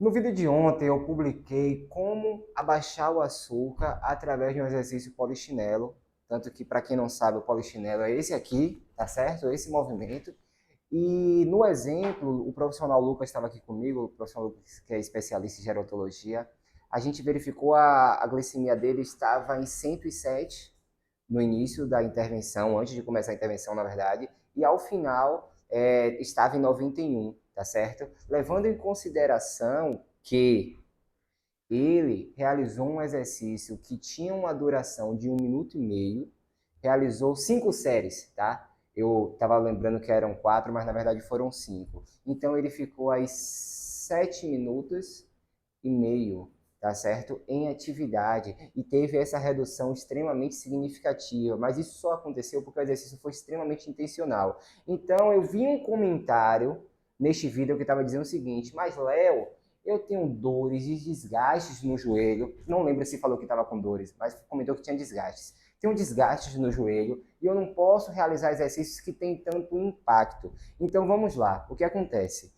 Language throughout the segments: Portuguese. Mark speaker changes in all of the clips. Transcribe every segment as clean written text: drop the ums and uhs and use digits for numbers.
Speaker 1: No vídeo de ontem eu publiquei como abaixar o açúcar através de um exercício polichinelo. Tanto que, para quem não sabe, o polichinelo é esse aqui, tá certo? Esse movimento. E no exemplo, o profissional Lucas estava aqui comigo, o profissional Lucas, que é especialista em gerontologia. A gente verificou a glicemia dele estava em 107 no início da intervenção, antes de começar a intervenção, na verdade, e ao final estava em 91, tá certo? Levando em consideração que ele realizou um exercício que tinha uma duração de 1 minuto e meio, realizou 5 séries, tá? Eu estava lembrando que eram 4, mas na verdade foram 5. Então ele ficou aí 7 minutos e meio, tá certo? Em atividade e teve essa redução extremamente significativa, mas isso só aconteceu porque o exercício foi extremamente intencional. Então eu vi um comentário neste vídeo que estava dizendo o seguinte: mas Léo, eu tenho dores e desgastes no joelho. Não lembro se falou que estava com dores, mas comentou que tinha desgastes. Tenho desgastes no joelho e eu não posso realizar exercícios que têm tanto impacto. Então vamos lá, o que acontece?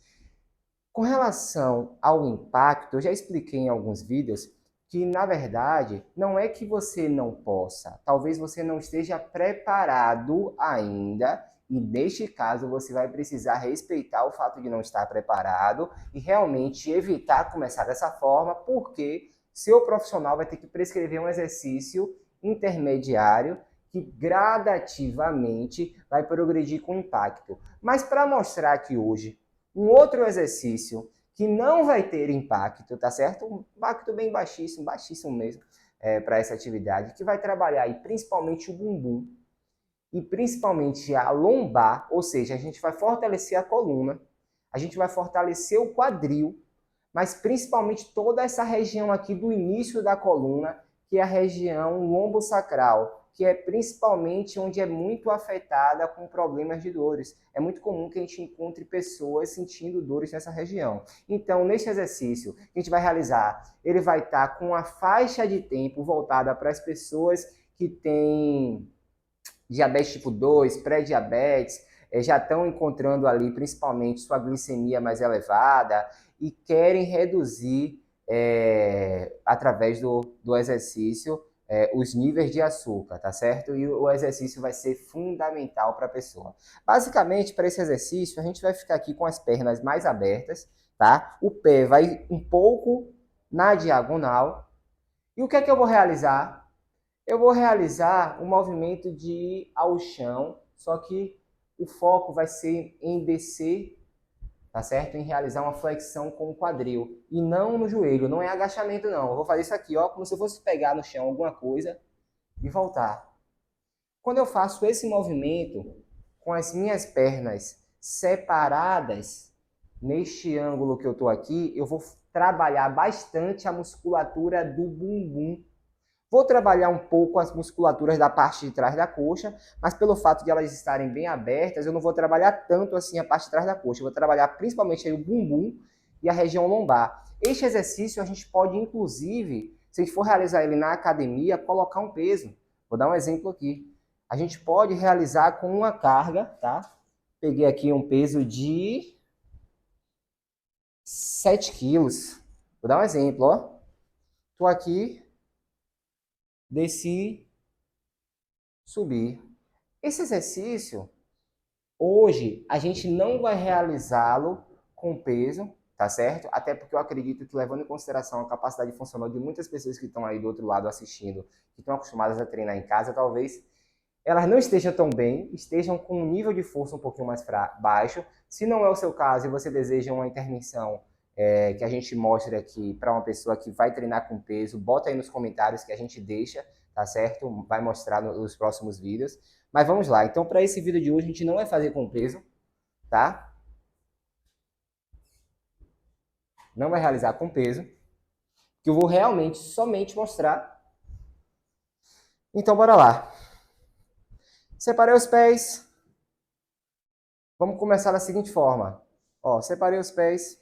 Speaker 1: Com relação ao impacto, eu já expliquei em alguns vídeos que, na verdade, não é que você não possa, talvez você não esteja preparado ainda, e neste caso você vai precisar respeitar o fato de não estar preparado e realmente evitar começar dessa forma, porque seu profissional vai ter que prescrever um exercício intermediário que gradativamente vai progredir com impacto. Mas para mostrar que hoje um outro exercício que não vai ter impacto, tá certo? Um impacto bem baixíssimo, baixíssimo mesmo, para essa atividade, que vai trabalhar aí principalmente o bumbum e principalmente a lombar, ou seja, a gente vai fortalecer a coluna, a gente vai fortalecer o quadril, mas principalmente toda essa região aqui do início da coluna, que é a região lombosacral, que é principalmente onde é muito afetada com problemas de dores. É muito comum que a gente encontre pessoas sentindo dores nessa região. Então, neste exercício que a gente vai realizar, ele vai estar com a faixa de tempo voltada para as pessoas que têm diabetes tipo 2, pré-diabetes, já estão encontrando ali principalmente sua glicemia mais elevada e querem reduzir através do exercício os níveis de açúcar, tá certo? E o exercício vai ser fundamental para a pessoa. Basicamente, para esse exercício, a gente vai ficar aqui com as pernas mais abertas, tá? O pé vai um pouco na diagonal. E o que é que eu vou realizar? Eu vou realizar um movimento de ir ao chão, só que o foco vai ser em descer, tá certo? Em realizar uma flexão com o quadril e não no joelho, não é agachamento não. Eu vou fazer isso aqui, ó, como se eu fosse pegar no chão alguma coisa e voltar. Quando eu faço esse movimento com as minhas pernas separadas, neste ângulo que eu estou aqui, eu vou trabalhar bastante a musculatura do bumbum. Vou trabalhar um pouco as musculaturas da parte de trás da coxa, mas pelo fato de elas estarem bem abertas, eu não vou trabalhar tanto assim a parte de trás da coxa. Eu vou trabalhar principalmente aí o bumbum e a região lombar. Este exercício a gente pode, inclusive, se a gente for realizar ele na academia, colocar um peso. Vou dar um exemplo aqui. A gente pode realizar com uma carga, tá? Peguei aqui um peso de 7 quilos. Vou dar um exemplo, ó. Estou aqui, desci, subi. Esse exercício, hoje, a gente não vai realizá-lo com peso, tá certo? Até porque eu acredito que, levando em consideração a capacidade funcional de muitas pessoas que estão aí do outro lado assistindo, que estão acostumadas a treinar em casa, talvez elas não estejam tão bem, estejam com um nível de força um pouquinho mais baixo. Se não é o seu caso e você deseja uma intervenção que a gente mostre aqui para uma pessoa que vai treinar com peso, bota aí nos comentários que a gente deixa, tá certo? Vai mostrar nos próximos vídeos. Mas vamos lá. Então, para esse vídeo de hoje, a gente não vai fazer com peso, tá? Não vai realizar com peso, que eu vou realmente somente mostrar. Então, bora lá. Separei os pés. Vamos começar da seguinte forma. Ó, separei os pés.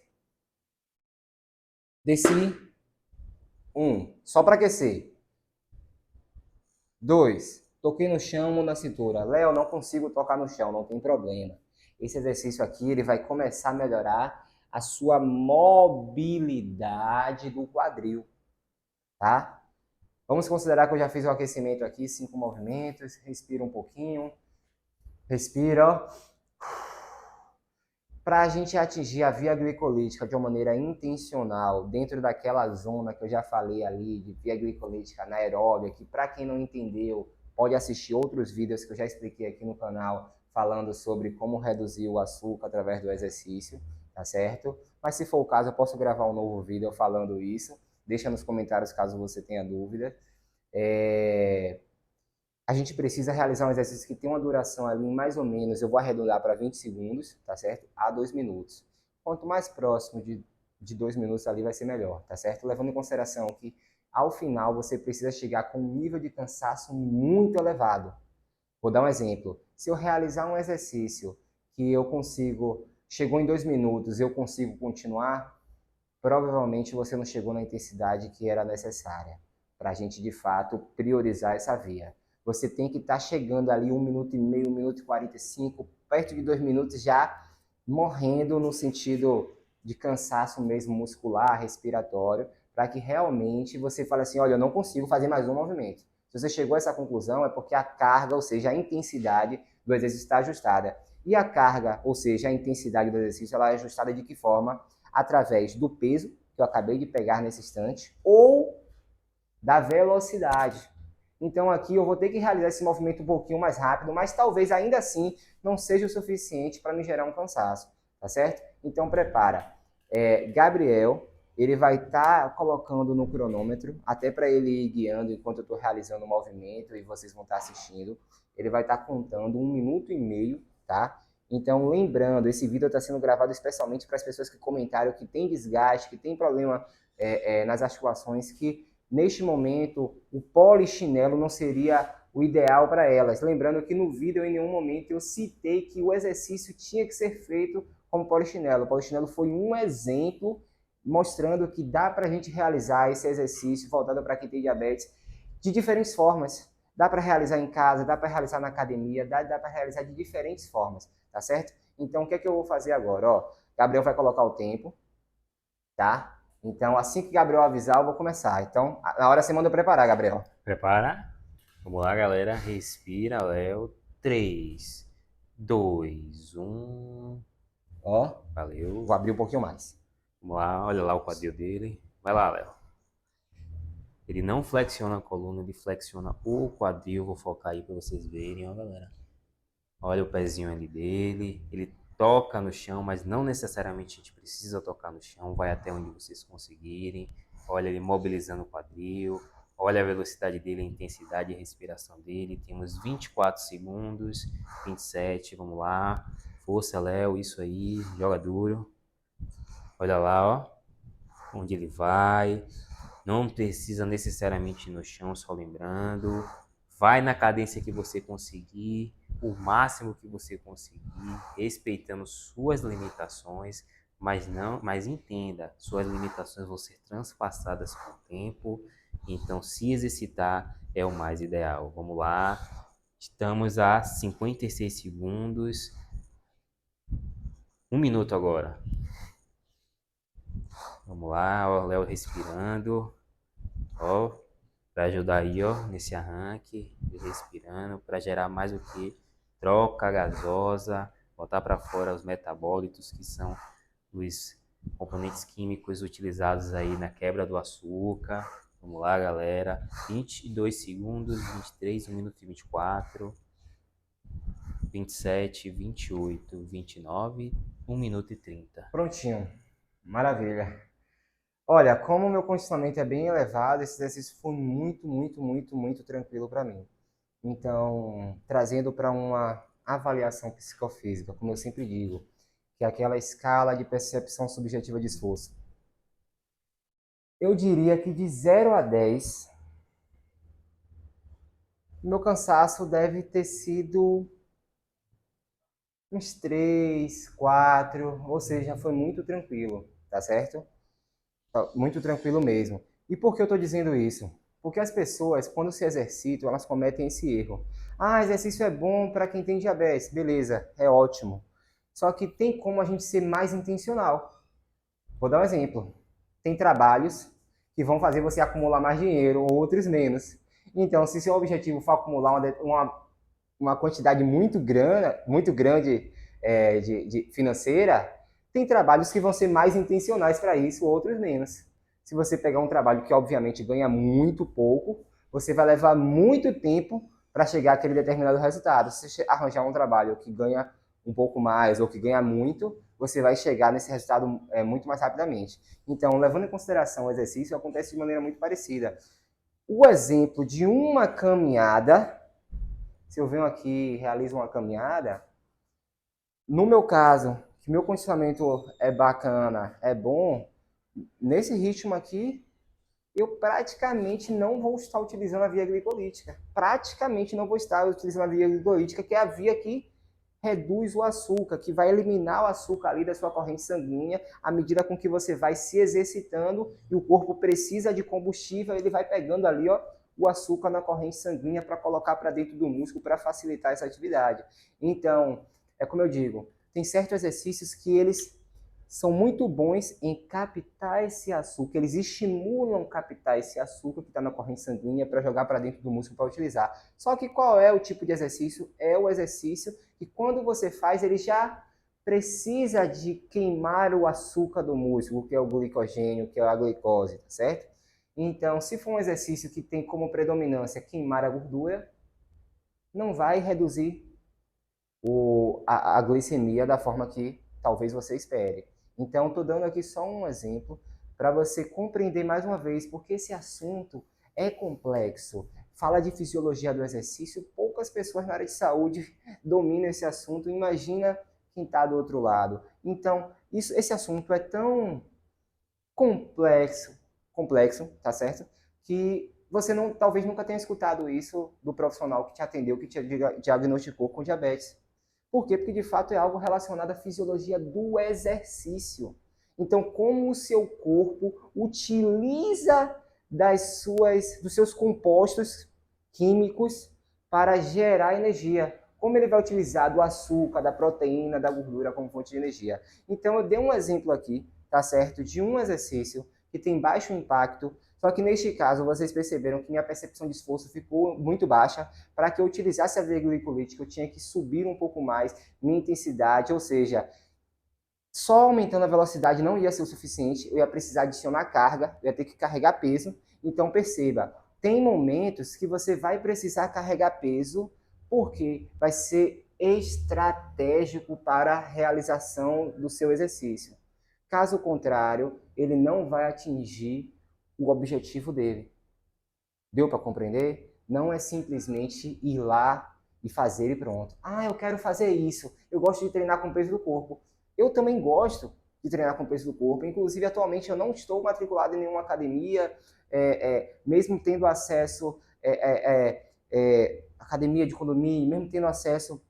Speaker 1: Desci. Só para aquecer. 2, toquei no chão ou na cintura. Léo, não consigo tocar no chão, não tem problema. Esse exercício aqui ele vai começar a melhorar a sua mobilidade do quadril, tá? Vamos considerar que eu já fiz o aquecimento aqui, 5 movimentos, respira um pouquinho, respira, ó. Para a gente atingir a via glicolítica de uma maneira intencional, dentro daquela zona que eu já falei ali, de via glicolítica anaeróbia, que para quem não entendeu, pode assistir outros vídeos que eu já expliquei aqui no canal, falando sobre como reduzir o açúcar através do exercício, tá certo? Mas se for o caso, eu posso gravar um novo vídeo falando isso. Deixa nos comentários caso você tenha dúvida. A gente precisa realizar um exercício que tem uma duração ali, mais ou menos, eu vou arredondar para 20 segundos, tá certo? A 2 minutos. Quanto mais próximo de 2 minutos ali vai ser melhor, tá certo? Levando em consideração que ao final você precisa chegar com um nível de cansaço muito elevado. Vou dar um exemplo. Se eu realizar um exercício que eu consigo, chegou em 2 minutos, eu consigo continuar, provavelmente você não chegou na intensidade que era necessária para a gente, de fato, priorizar essa via. Você tem que estar chegando ali 1 minuto e meio, 1 minuto e 45, perto de 2 minutos, já morrendo no sentido de cansaço mesmo muscular, respiratório, para que realmente você fale assim, olha, eu não consigo fazer mais um movimento. Se você chegou a essa conclusão, é porque a carga, ou seja, a intensidade do exercício está ajustada. E a carga, ou seja, a intensidade do exercício, ela é ajustada de que forma? Através do peso, que eu acabei de pegar nesse instante, ou da velocidade. Então aqui eu vou ter que realizar esse movimento um pouquinho mais rápido, mas talvez ainda assim não seja o suficiente para me gerar um cansaço, tá certo? Então prepara. Gabriel, ele vai estar colocando no cronômetro, até para ele ir guiando enquanto eu estou realizando o movimento e vocês vão estar assistindo. Ele vai estar contando 1 minuto e meio, tá? Então, lembrando, esse vídeo está sendo gravado especialmente para as pessoas que comentaram que tem desgaste, que tem problema nas articulações, que neste momento o polichinelo não seria o ideal para elas. Lembrando que no vídeo, em nenhum momento, eu citei que o exercício tinha que ser feito como polichinelo. O polichinelo foi um exemplo mostrando que dá para a gente realizar esse exercício voltado para quem tem diabetes de diferentes formas. Dá para realizar em casa, dá para realizar na academia, dá para realizar de diferentes formas, tá certo? Então, o que é que eu vou fazer agora? Ó, Gabriel vai colocar o tempo, tá? Então, assim que Gabriel avisar, eu vou começar. Então, na hora você manda eu preparar, Gabriel.
Speaker 2: Prepara? Vamos lá, galera. Respira, Léo. 3, 2, 1.
Speaker 1: Ó,
Speaker 2: Valeu.
Speaker 1: vou abrir um pouquinho mais.
Speaker 2: Vamos lá, olha lá o quadril dele. Vai lá, Léo. Ele não flexiona a coluna, ele flexiona o quadril. Vou focar aí para vocês verem, ó, galera. Olha o pezinho ali dele. Ele toca no chão, mas não necessariamente a gente precisa tocar no chão. Vai até onde vocês conseguirem. Olha ele mobilizando o quadril. Olha a velocidade dele, a intensidade e a respiração dele. Temos 24 segundos, 27, vamos lá. Força, Léo, isso aí. Joga duro. Olha lá, ó. Onde ele vai. Não precisa necessariamente ir no chão, só lembrando. Vai na cadência que você conseguir, o máximo que você conseguir, respeitando suas limitações, mas entenda, suas limitações vão ser transpassadas com o tempo, então se exercitar é o mais ideal. Vamos lá. Estamos a 56 segundos. 1 minuto agora. Vamos lá, ó, Léo respirando. Ó, para ajudar aí, ó, nesse arranque, respirando, para gerar mais o que? Troca gasosa, botar para fora os metabólitos, que são os componentes químicos utilizados aí na quebra do açúcar. Vamos lá, galera. 22 segundos, 23, 1 minuto e 24, 27, 28, 29, 1 minuto e 30.
Speaker 1: Prontinho. Maravilha. Olha, como o meu condicionamento é bem elevado, esse exercício foi muito, muito, muito, muito tranquilo para mim. Então, trazendo para uma avaliação psicofísica, como eu sempre digo, que é aquela escala de percepção subjetiva de esforço. Eu diria que de 0 a 10, meu cansaço deve ter sido uns 3, 4, ou seja, foi muito tranquilo, tá certo? Muito tranquilo mesmo. E por que eu estou dizendo isso? Porque as pessoas, quando se exercitam, elas cometem esse erro. Ah, exercício é bom para quem tem diabetes. Beleza, é ótimo. Só que tem como a gente ser mais intencional. Vou dar um exemplo. Tem trabalhos que vão fazer você acumular mais dinheiro, outros menos. Então, se seu objetivo for acumular uma quantidade muito grande de financeira, tem trabalhos que vão ser mais intencionais para isso, outros menos. Se você pegar um trabalho que, obviamente, ganha muito pouco, você vai levar muito tempo para chegar àquele determinado resultado. Se você arranjar um trabalho que ganha um pouco mais ou que ganha muito, você vai chegar nesse resultado muito mais rapidamente. Então, levando em consideração o exercício, acontece de maneira muito parecida. O exemplo de uma caminhada, se eu venho aqui e realizo uma caminhada, no meu caso, que meu condicionamento é bacana, é bom, nesse ritmo aqui, eu praticamente não vou estar utilizando a via glicolítica. Praticamente não vou estar utilizando a via glicolítica, que é a via que reduz o açúcar, que vai eliminar o açúcar ali da sua corrente sanguínea à medida com que você vai se exercitando e o corpo precisa de combustível, ele vai pegando ali, ó, o açúcar na corrente sanguínea para colocar para dentro do músculo para facilitar essa atividade. Então, é como eu digo, tem certos exercícios que eles são muito bons em captar esse açúcar, eles estimulam captar esse açúcar que está na corrente sanguínea para jogar para dentro do músculo para utilizar. Só que qual é o tipo de exercício? É o exercício que quando você faz, ele já precisa de queimar o açúcar do músculo, que é o glicogênio, que é a glicose, tá certo? Então, se for um exercício que tem como predominância queimar a gordura, não vai reduzir a glicemia da forma que talvez você espere. Então, estou dando aqui só um exemplo para você compreender mais uma vez, porque esse assunto é complexo. Fala de fisiologia do exercício, poucas pessoas na área de saúde dominam esse assunto, imagina quem está do outro lado. Então, esse assunto é tão complexo, tá certo? Que você não, talvez nunca tenha escutado isso do profissional que te atendeu, que te diagnosticou com diabetes. Por quê? Porque de fato é algo relacionado à fisiologia do exercício. Então, como o seu corpo utiliza dos seus compostos químicos para gerar energia. Como ele vai utilizar do açúcar, da proteína, da gordura como fonte de energia. Então, eu dei um exemplo aqui, tá certo? De um exercício que tem baixo impacto, só que neste caso vocês perceberam que minha percepção de esforço ficou muito baixa. Para que eu utilizasse a via glicolítica, eu tinha que subir um pouco mais minha intensidade, ou seja, só aumentando a velocidade não ia ser o suficiente, eu ia precisar adicionar carga, eu ia ter que carregar peso. Então perceba, tem momentos que você vai precisar carregar peso porque vai ser estratégico para a realização do seu exercício. Caso contrário, ele não vai atingir o objetivo dele. Deu para compreender? Não é simplesmente ir lá e fazer e pronto. Ah, eu quero fazer isso. Eu gosto de treinar com o peso do corpo. Eu também gosto de treinar com o peso do corpo. Inclusive, atualmente, eu não estou matriculado em nenhuma academia, mesmo tendo acesso academia de condomínio, mesmo tendo acesso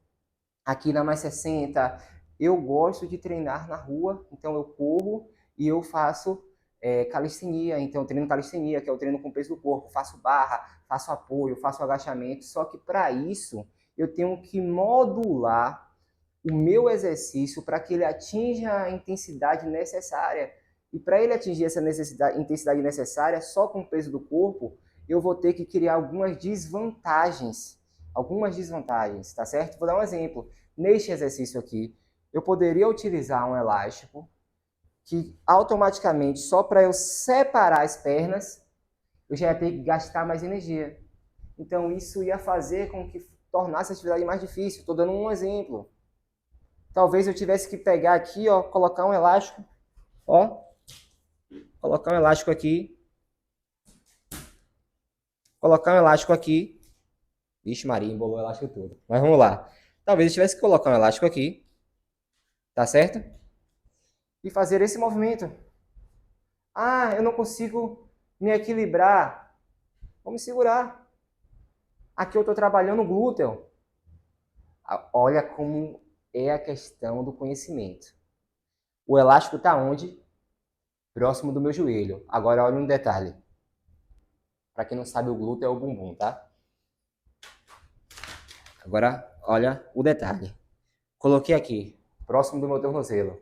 Speaker 1: aqui na Mais 60. Eu gosto de treinar na rua, então eu corro e eu faço calistenia, então eu treino calistenia, que é o treino com peso do corpo, faço barra, faço apoio, faço agachamento, só que para isso eu tenho que modular o meu exercício para que ele atinja a intensidade necessária. E para ele atingir essa intensidade necessária, só com o peso do corpo, eu vou ter que criar algumas desvantagens. Algumas desvantagens, tá certo? Vou dar um exemplo. Neste exercício aqui, eu poderia utilizar um elástico que automaticamente, só para eu separar as pernas, eu já ia ter que gastar mais energia. Então, isso ia fazer com que tornasse a atividade mais difícil. Estou dando um exemplo. Talvez eu tivesse que pegar aqui, ó, colocar um elástico, ó, colocar um elástico aqui, colocar um elástico aqui. Vixe Maria, embolou o elástico todo. Mas vamos lá. Talvez eu tivesse que colocar um elástico aqui, tá certo? E fazer esse movimento. Ah, eu não consigo me equilibrar. Vamos segurar. Aqui eu estou trabalhando o glúteo. Olha como é a questão do conhecimento. O elástico está onde? Próximo do meu joelho. Agora olha um detalhe. Para quem não sabe, o glúteo é o bumbum, tá? Agora olha o detalhe. Coloquei aqui, próximo do meu tornozelo.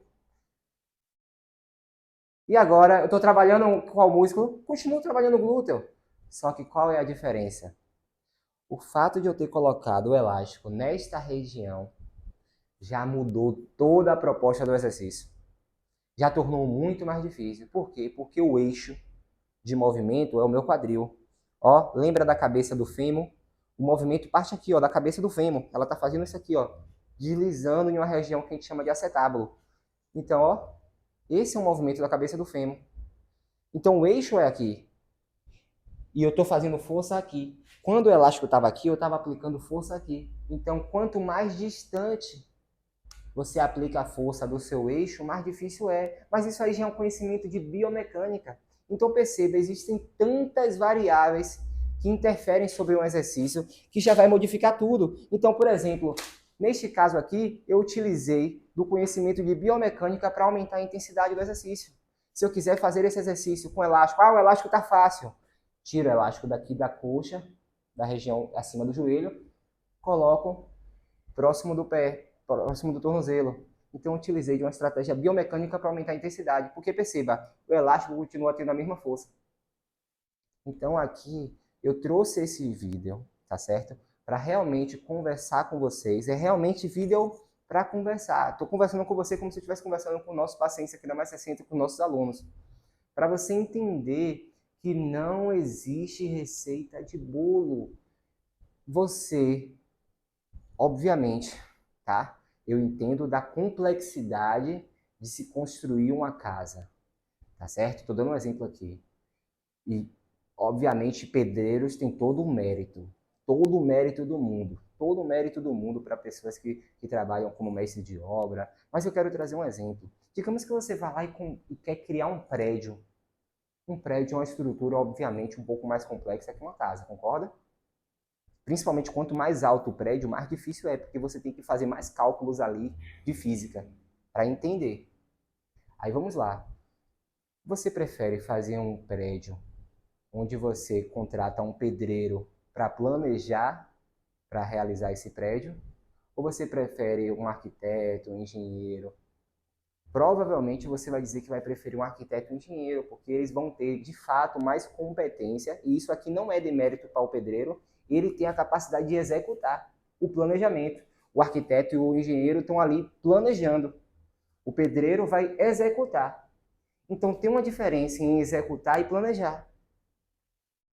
Speaker 1: E agora eu estou trabalhando com qual músculo? Continuo trabalhando o glúteo. Só que qual é a diferença? O fato de eu ter colocado o elástico nesta região já mudou toda a proposta do exercício. Já tornou muito mais difícil. Por quê? Porque o eixo de movimento é o meu quadril. Ó, lembra da cabeça do fêmur? O movimento parte aqui, ó, da cabeça do fêmur. Ela está fazendo isso aqui, ó, deslizando em uma região que a gente chama de acetábulo. Então, ó, esse é o movimento da cabeça do fêmur. Então, o eixo é aqui. E eu estou fazendo força aqui. Quando o elástico estava aqui, eu estava aplicando força aqui. Então, quanto mais distante você aplica a força do seu eixo, mais difícil é. Mas isso aí já é um conhecimento de biomecânica. Então perceba, existem tantas variáveis que interferem sobre um exercício que já vai modificar tudo. Então, por exemplo, neste caso aqui, eu utilizei do conhecimento de biomecânica para aumentar a intensidade do exercício. Se eu quiser fazer esse exercício com elástico, o elástico está fácil. Tiro o elástico daqui da coxa, da região acima do joelho, coloco próximo do pé, próximo do tornozelo. Então, eu utilizei de uma estratégia biomecânica para aumentar a intensidade. Porque, perceba, o elástico continua tendo a mesma força. Então, aqui, eu trouxe esse vídeo, tá certo? Para realmente conversar com vocês. É realmente vídeo para conversar. Estou conversando com você como se eu estivesse conversando com nossos pacientes aqui da Mais 60, com nossos alunos. Para você entender que não existe receita de bolo. Você, obviamente, tá? Eu entendo da complexidade de se construir uma casa, tá certo? Estou dando um exemplo aqui. E, obviamente, pedreiros têm todo o mérito todo o mérito do mundo para pessoas que trabalham como mestre de obra. Mas eu quero trazer um exemplo. Digamos que você vai lá e quer criar um prédio. Um prédio é uma estrutura, obviamente, um pouco mais complexa que uma casa, concorda? Principalmente quanto mais alto o prédio, mais difícil é, porque você tem que fazer mais cálculos ali de física para entender. Aí vamos lá. Você prefere fazer um prédio onde você contrata um pedreiro para planejar, para realizar esse prédio? Ou você prefere um arquiteto, um engenheiro? Provavelmente você vai dizer que vai preferir um arquiteto e um engenheiro, porque eles vão ter, de fato, mais competência, e isso aqui não é demérito para o pedreiro, ele tem a capacidade de executar o planejamento. O arquiteto e o engenheiro estão ali planejando. O pedreiro vai executar. Então tem uma diferença em executar e planejar.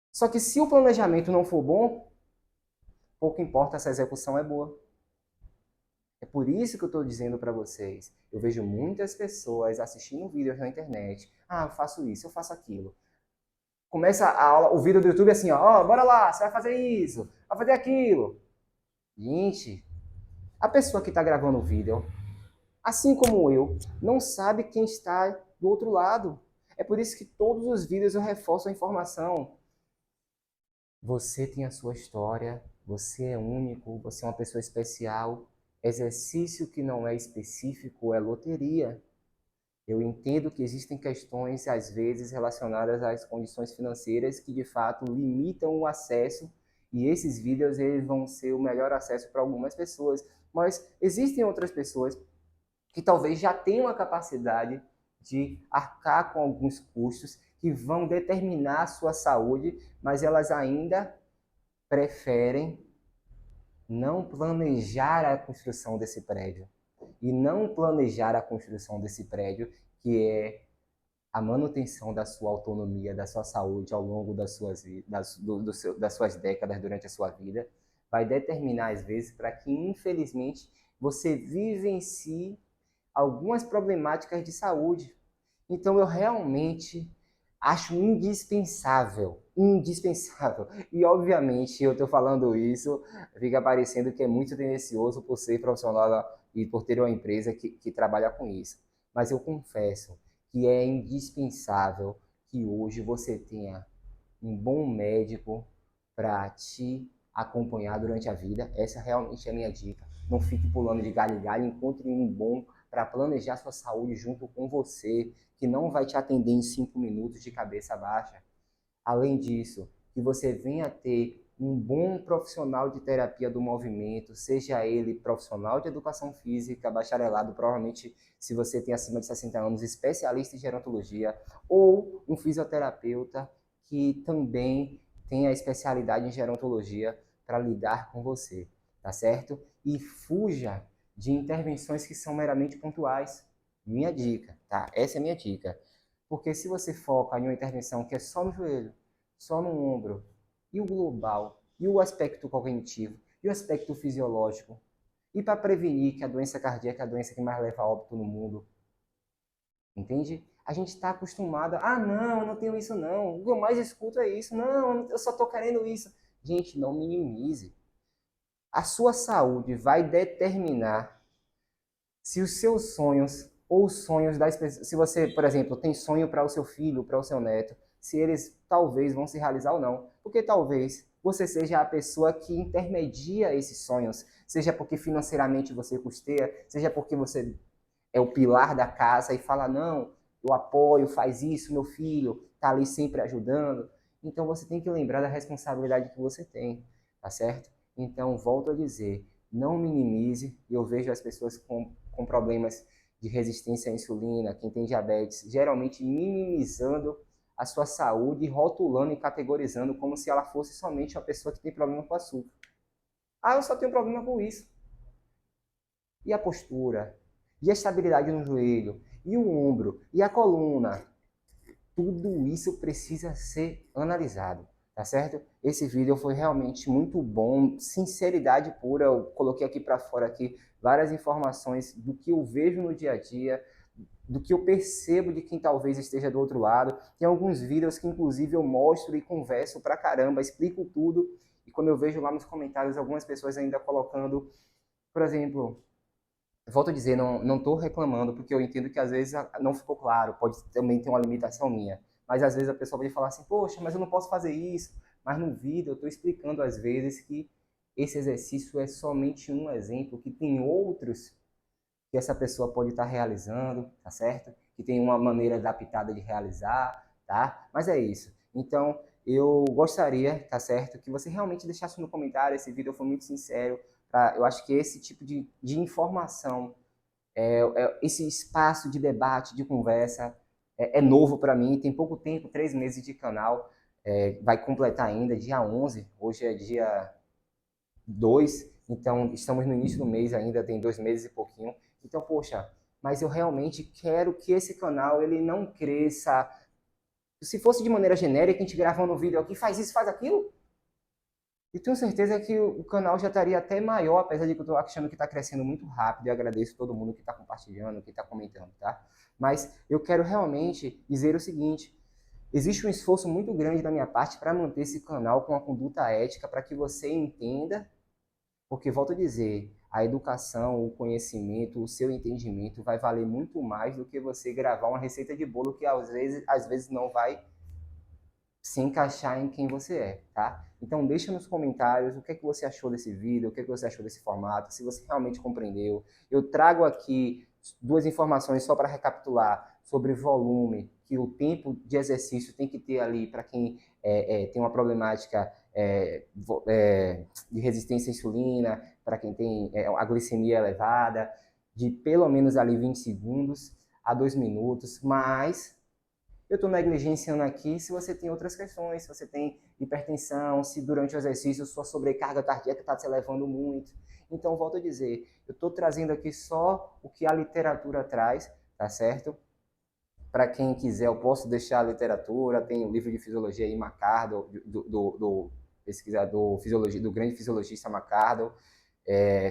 Speaker 1: Só que se o planejamento não for bom, pouco importa se a execução é boa. É por isso que eu estou dizendo para vocês. Eu vejo muitas pessoas assistindo vídeos na internet. Ah, eu faço isso, eu faço aquilo. Começa a aula, o vídeo do YouTube assim, ó, bora lá, você vai fazer isso, vai fazer aquilo. Gente, a pessoa que está gravando o vídeo, assim como eu, não sabe quem está do outro lado. É por isso que todos os vídeos eu reforço a informação. Você tem a sua história, você é único, você é uma pessoa especial. Exercício que não é específico é loteria. Eu entendo que existem questões, às vezes, relacionadas às condições financeiras que, de fato, limitam o acesso, e esses vídeos eles vão ser o melhor acesso para algumas pessoas. Mas existem outras pessoas que talvez já tenham a capacidade de arcar com alguns custos que vão determinar a sua saúde, mas elas ainda preferem não planejar a construção desse prédio. E não planejar a construção desse prédio, que é a manutenção da sua autonomia, da sua saúde ao longo das suas, das suas décadas durante a sua vida, vai determinar, às vezes, para que, infelizmente, você vivencie algumas problemáticas de saúde. Então, eu realmente acho indispensável. E, obviamente, eu estou falando isso, fica parecendo que é muito tendencioso por ser profissional e por ter uma empresa que trabalha com isso. Mas eu confesso que é indispensável que hoje você tenha um bom médico para te acompanhar durante a vida. Essa realmente é a minha dica. Não fique pulando de galho em galho, encontre um bom para planejar sua saúde junto com você, que não vai te atender em 5 minutos de cabeça baixa. Além disso, que você venha ter um bom profissional de terapia do movimento, seja ele profissional de educação física, bacharelado, provavelmente se você tem acima de 60 anos, especialista em gerontologia, ou um fisioterapeuta que também tem a especialidade em gerontologia para lidar com você, tá certo? E fuja de intervenções que são meramente pontuais. Minha dica, tá? Essa é a minha dica. Porque se você foca em uma intervenção que é só no joelho, só no ombro, e o global, e o aspecto cognitivo, e o aspecto fisiológico, e para prevenir que a doença cardíaca é a doença que mais leva a óbito no mundo, entende? A gente está acostumado, não, eu não tenho isso não, o que eu mais escuto é isso, não, eu só estou querendo isso. Gente, não minimize. A sua saúde vai determinar se os seus sonhos ou os sonhos das pessoas, se você, por exemplo, tem sonho para o seu filho, para o seu neto, se eles talvez vão se realizar ou não. Porque talvez você seja a pessoa que intermedia esses sonhos, seja porque financeiramente você custeia, seja porque você é o pilar da casa e fala, não, eu apoio, faz isso, meu filho está ali sempre ajudando. Então você tem que lembrar da responsabilidade que você tem, tá certo? Então, volto a dizer, não minimize. Eu vejo as pessoas com problemas de resistência à insulina, quem tem diabetes, geralmente minimizando a sua saúde, rotulando e categorizando como se ela fosse somente uma pessoa que tem problema com açúcar. Eu só tenho problema com isso. E a postura? E a estabilidade no joelho? E o ombro? E a coluna? Tudo isso precisa ser analisado, tá certo? Esse vídeo foi realmente muito bom, sinceridade pura. Eu coloquei aqui para fora aqui várias informações do que eu vejo no dia a dia, do que eu percebo de quem talvez esteja do outro lado. Tem alguns vídeos que inclusive eu mostro e converso pra caramba, explico tudo. E quando eu vejo lá nos comentários algumas pessoas ainda colocando, por exemplo, volto a dizer, não estou reclamando, porque eu entendo que às vezes não ficou claro, pode também ter uma limitação minha. Mas às vezes a pessoa pode falar assim, poxa, mas eu não posso fazer isso. Mas no vídeo eu estou explicando às vezes que esse exercício é somente um exemplo, que tem outros que essa pessoa pode estar realizando, tá certo? Que tem uma maneira adaptada de realizar, tá? Mas é isso. Então, eu gostaria, tá certo, que você realmente deixasse no comentário. Esse vídeo foi muito sincero. Eu acho que esse tipo de informação, esse espaço de debate, de conversa, é novo para mim. Tem pouco tempo, 3 meses de canal. Vai completar ainda, dia 11. Hoje é dia 2, então estamos no início do mês ainda, tem 2 meses e pouquinho. Então, poxa, mas eu realmente quero que esse canal ele não cresça. Se fosse de maneira genérica, a gente gravando um vídeo aqui, faz isso, faz aquilo, e tenho certeza que o canal já estaria até maior, apesar de que eu estou achando que está crescendo muito rápido, e agradeço todo mundo que está compartilhando, que está comentando, tá? Mas eu quero realmente dizer o seguinte, existe um esforço muito grande da minha parte para manter esse canal com a conduta ética, para que você entenda. Porque, volto a dizer, a educação, o conhecimento, o seu entendimento vai valer muito mais do que você gravar uma receita de bolo que às vezes não vai se encaixar em quem você é, tá? Então deixa nos comentários o que é que você achou desse vídeo, o que é que você achou desse formato, se você realmente compreendeu. Eu trago aqui 2 informações só para recapitular sobre volume, que o tempo de exercício tem que ter ali para quem tem uma problemática de resistência à insulina, para quem tem a glicemia elevada, de pelo menos ali 20 segundos a 2 minutos, mas eu estou negligenciando aqui se você tem outras questões, se você tem hipertensão, se durante o exercício sua sobrecarga cardíaca está te elevando muito. Então, volto a dizer, eu estou trazendo aqui só o que a literatura traz, tá certo? Para quem quiser, eu posso deixar a literatura, tem o livro de fisiologia aí, McArdle, do pesquisador fisiologia, do grande fisiologista McArdle,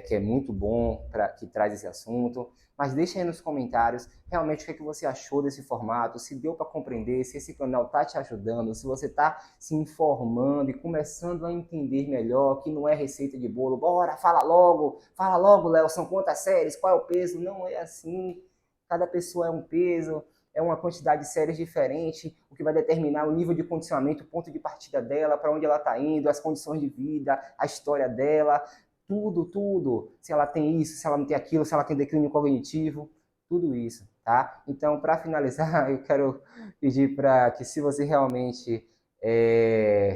Speaker 1: que é muito bom, que traz esse assunto. Mas deixa aí nos comentários realmente o que, é que você achou desse formato, se deu para compreender, se esse canal está te ajudando, se você está se informando e começando a entender melhor que não é receita de bolo. Bora, fala logo, Léo, são quantas séries, qual é o peso? Não é assim. Cada pessoa é um peso, é uma quantidade de séries diferente, o que vai determinar o nível de condicionamento, o ponto de partida dela, para onde ela está indo, as condições de vida, a história dela, tudo. Se ela tem isso, se ela não tem aquilo, se ela tem declínio cognitivo, tudo isso, tá? Então, para finalizar, eu quero pedir para que, se você realmente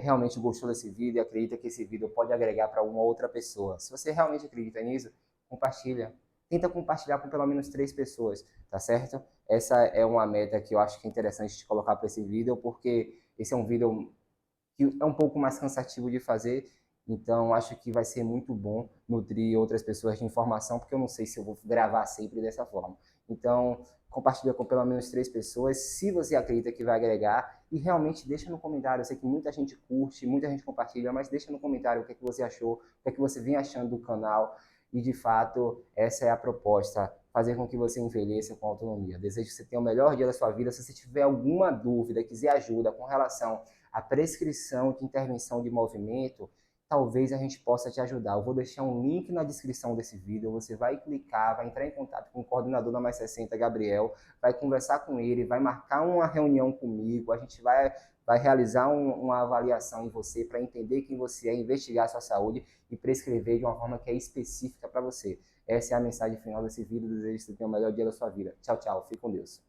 Speaker 1: realmente gostou desse vídeo e acredita que esse vídeo pode agregar para uma outra pessoa. Se você realmente acredita nisso, compartilha. Tenta compartilhar com pelo menos 3 pessoas, tá certo? Essa é uma meta que eu acho que é interessante de colocar para esse vídeo, porque esse é um vídeo que é um pouco mais cansativo de fazer, então acho que vai ser muito bom nutrir outras pessoas de informação, porque eu não sei se eu vou gravar sempre dessa forma. Então, compartilha com pelo menos 3 pessoas, se você acredita que vai agregar, e realmente deixa no comentário. Eu sei que muita gente curte, muita gente compartilha, mas deixa no comentário o que é que você achou, o que é que você vem achando do canal, e de fato, essa é a proposta, fazer com que você envelheça com autonomia. Desejo que você tenha o melhor dia da sua vida. Se você tiver alguma dúvida, quiser ajuda com relação à prescrição de intervenção de movimento, talvez a gente possa te ajudar. Eu vou deixar um link na descrição desse vídeo, você vai clicar, vai entrar em contato com o coordenador da Mais 60, Gabriel, vai conversar com ele, vai marcar uma reunião comigo, a gente vai realizar uma avaliação em você para entender quem você é, investigar a sua saúde e prescrever de uma forma que é específica para você. Essa é a mensagem final desse vídeo. Desejo que você tenha o melhor dia da sua vida. Tchau, tchau. Fique com Deus.